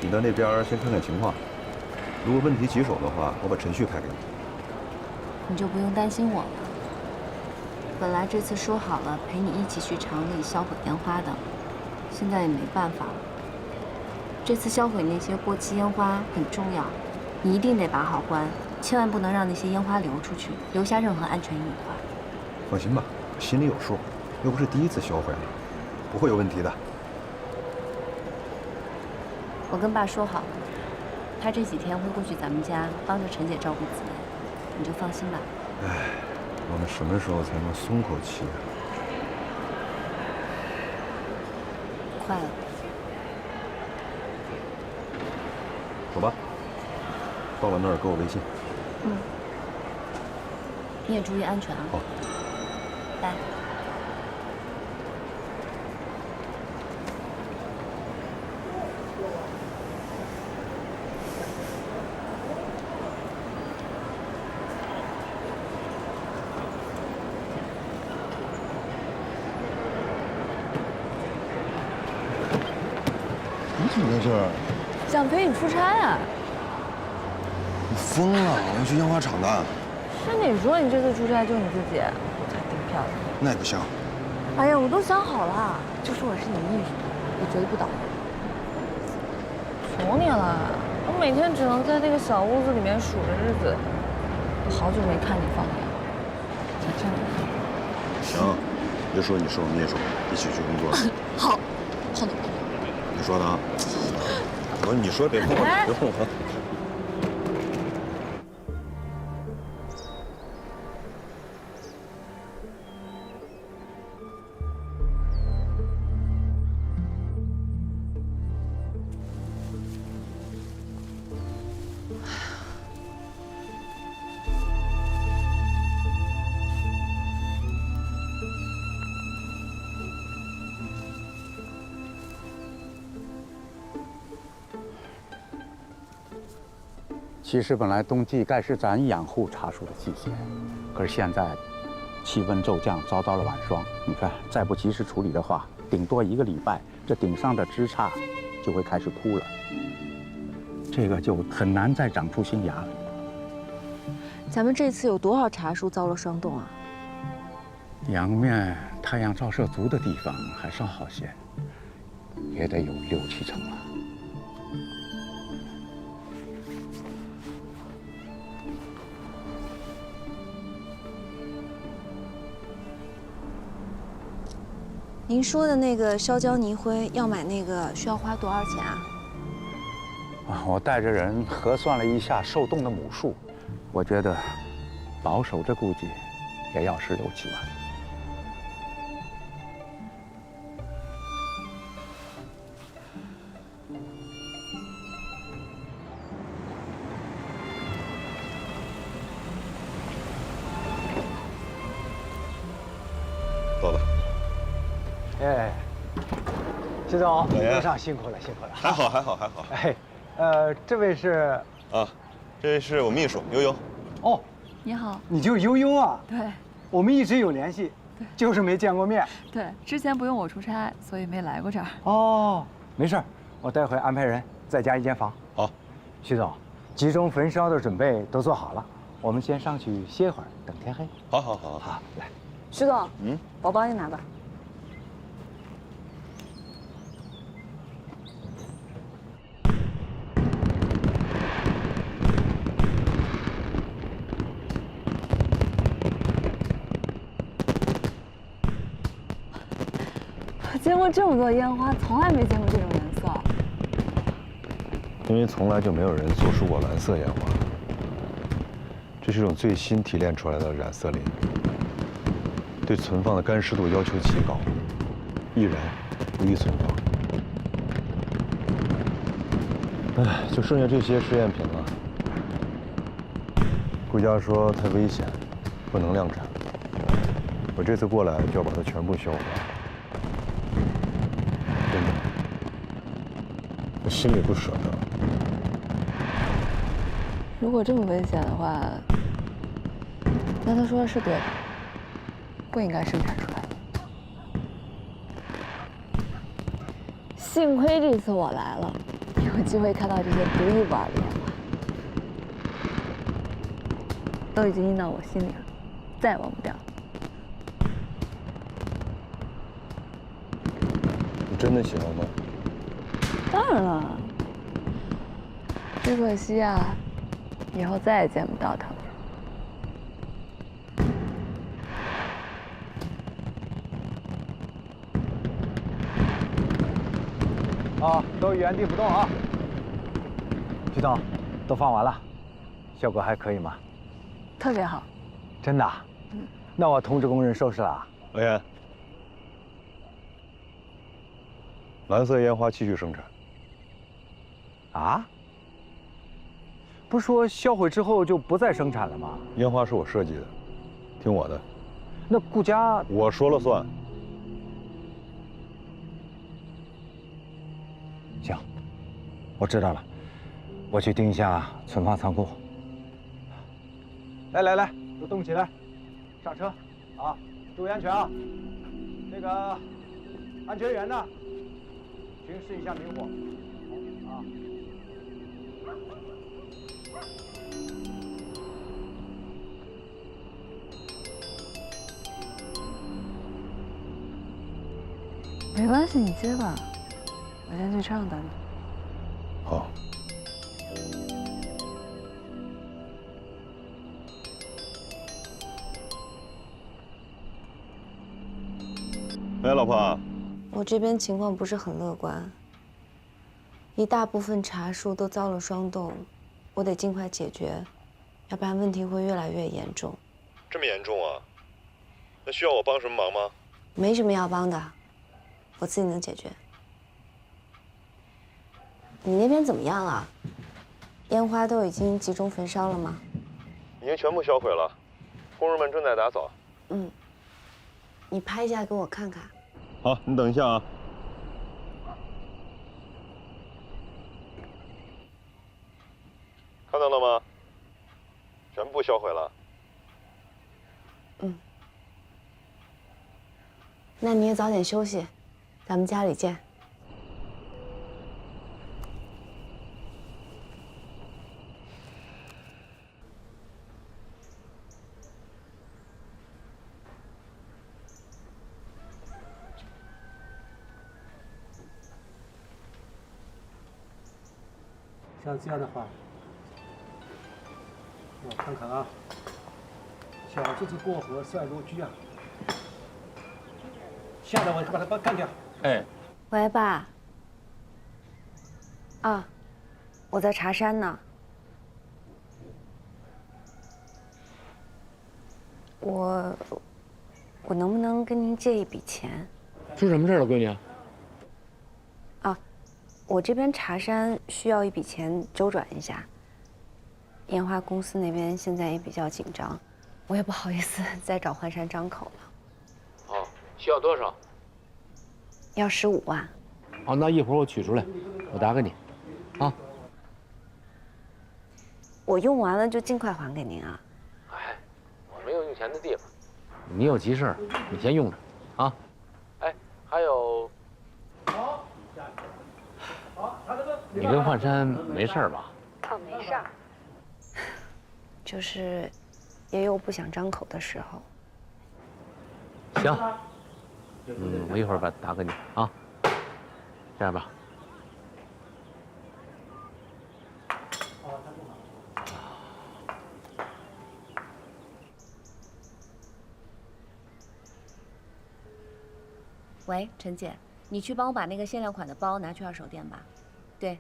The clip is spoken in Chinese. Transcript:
你到那边先看看情况，如果问题棘手的话，我把程序派给你。你就不用担心我了。本来这次说好了陪你一起去厂里销毁烟花的，现在也没办法了。这次销毁那些过期烟花很重要，你一定得把好关，千万不能让那些烟花流出去，留下任何安全隐患。放心吧，我心里有数，又不是第一次销毁了，不会有问题的。我跟爸说好了，他这几天会过去咱们家帮着陈姐照顾子妍，你就放心吧。哎，我们什么时候才能松口气啊？快了。走吧，到了那儿给我微信。嗯。你也注意安全啊。好。拜。你怎么在这儿？想陪你出差啊？你疯了！我要去烟花厂的。是你说你这次出差就你自己，我才订票的。那也不行。哎呀，我都想好了，就说我是你秘书，我绝对不倒。求你了，我每天只能在那个小屋子里面数着日子。我好久没看你放羊，才真的。行，别说你说，你也说，一起去工作。好，好的。你说的啊。我说你说别碰我，别碰我。其实本来冬季该是咱养护茶树的季节，可是现在气温骤降，遭到了晚霜。你看，再不及时处理的话，顶多1个礼拜，这顶上的枝杈就会开始枯了，这个就很难再长出新芽了。咱们这次有多少茶树遭了霜冻啊？阳面太阳照射足的地方还稍好些，也得有6、7成了。您说的那个烧焦泥灰要买那个需要花多少钱啊？我带着人核算了一下受冻的亩数，我觉得保守着估计也要16、7万。到了。哎，徐总，老爷路上辛苦了，辛苦了。还好，还好，还好。哎，这位是啊，这是我秘书悠悠。哦，你好。你就悠悠啊？对，我们一直有联系，就是没见过面。对，之前不用我出差，所以没来过这儿。哦，没事儿，我待会安排人再加1间房。好，徐总，集中焚烧的准备都做好了，我们先上去歇会儿，等天黑。好，好，好，好，来。徐总，包包你拿吧。我见过这么多烟花，从来没见过这种颜色。因为从来就没有人做出过蓝色烟花，这是一种最新提炼出来的染色林，对存放的干湿度要求极高，易燃，不易存放。哎，就剩下这些试验品了。国家说太危险，不能量产。我这次过来就要把它全部销毁。真的，我心里不舍得。如果这么危险的话，那他说的是对的，不应该生产出来。幸亏这次我来了，以有机会看到这些独一无二的烟花，都已经印到我心里了，再也忘不掉。你真的喜欢吗？当然了，只可惜啊，以后再也见不到他们。啊，都原地不动啊！徐总，都放完了，效果还可以吗？特别好。真的？那我通知工人收拾了。老严，蓝色烟花继续生产。啊？不是说销毁之后就不再生产了吗？烟花是我设计的，听我的，那顾家，我说了算。行，我知道了，我去盯一下存放仓库。来，都动起来，上车，啊，注意安全啊！那个安全员呢？巡视一下明火。啊。没关系，你接吧，我先去车上等你。好。哎，老婆，我这边情况不是很乐观，一大部分茶树都遭了霜冻，我得尽快解决，要不然问题会越来越严重。这么严重啊？那需要我帮什么忙吗？没什么要帮的，我自己能解决。你那边怎么样了？烟花都已经集中焚烧了吗？已经全部销毁了，工人们正在打扫。嗯，你拍一下给我看看。好，你等一下啊。看到了吗？全部销毁了。嗯。那你也早点休息，咱们家里见。像这样的话，我看看啊，小侄子过河帅如驹啊，吓得我把他干掉。哎，喂，爸。啊，我在茶山呢。我能不能跟您借一笔钱？出什么事了，闺女？啊，我这边茶山需要一笔钱周转一下。烟花公司那边现在也比较紧张，我也不好意思再找环山张口了。哦，需要多少？要15万。哦，那一会儿我取出来，我打给你，啊。我用完了就尽快还给您啊。哎，我没有用钱的地方，你有急事你先用着，啊。哎，还有，你跟焕山没事吧？哦，没事儿。就是也有不想张口的时候。行，我一会儿打给你啊。这样吧。喂，陈姐，你去帮我把那个限量款的包拿去二手店吧。对，